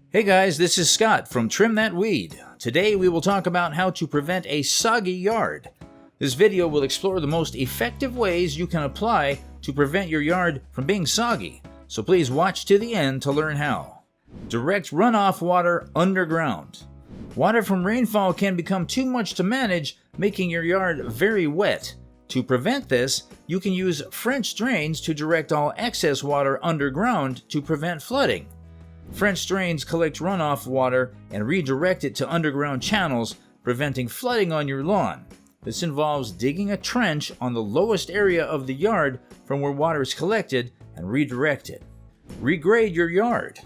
Hey guys, this is Scott from Trim That Weed. Today we will talk about how to prevent a soggy yard. This video will explore the most effective ways you can apply to prevent your yard from being soggy, so please watch to the end to learn how. Direct runoff water underground. Water from rainfall can become too much to manage, making your yard very wet. To prevent this, you can use French drains to direct all excess water underground to prevent flooding. French drains collect runoff water and redirect it to underground channels, preventing flooding on your lawn. This involves digging a trench on the lowest area of the yard from where water is collected and redirected. Regrade your yard.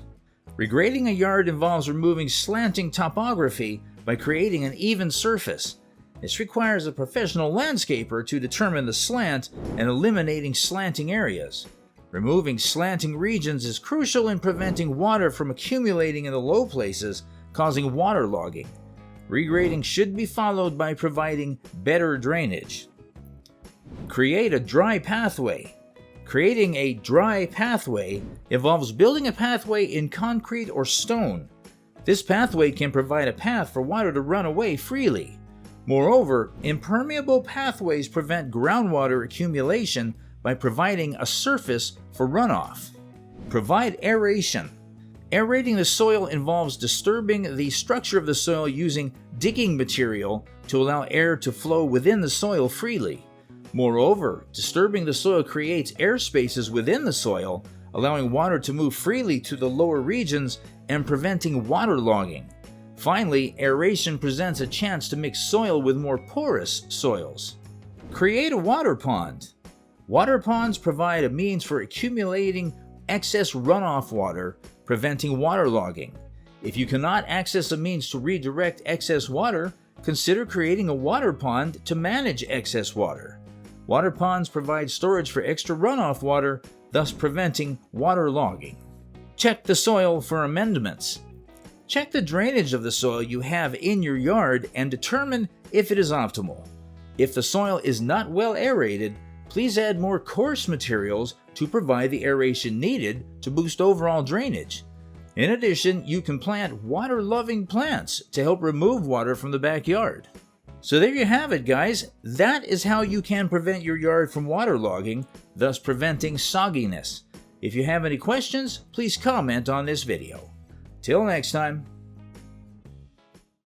Regrading a yard involves removing slanting topography by creating an even surface. This requires a professional landscaper to determine the slant and eliminating slanting areas. Removing slanting regions is crucial in preventing water from accumulating in the low places, causing waterlogging. Regrading should be followed by providing better drainage. Create a dry pathway. Creating a dry pathway involves building a pathway in concrete or stone. This pathway can provide a path for water to run away freely. Moreover, impermeable pathways prevent groundwater accumulation by providing a surface for runoff. Provide aeration. Aerating the soil involves disturbing the structure of the soil using digging material to allow air to flow within the soil freely. Moreover, disturbing the soil creates air spaces within the soil, allowing water to move freely to the lower regions and preventing waterlogging. Finally, aeration presents a chance to mix soil with more porous soils. Create a water pond. Water ponds provide a means for accumulating excess runoff water, preventing waterlogging. If you cannot access a means to redirect excess water, consider creating a water pond to manage excess water. Water ponds provide storage for extra runoff water, thus preventing waterlogging. Check the soil for amendments. Check the drainage of the soil you have in your yard and determine if it is optimal. If the soil is not well aerated, please add more coarse materials to provide the aeration needed to boost overall drainage. In addition, you can plant water-loving plants to help remove water from the backyard. So there you have it, guys. That is how you can prevent your yard from waterlogging, thus preventing sogginess. If you have any questions, please comment on this video. Till next time.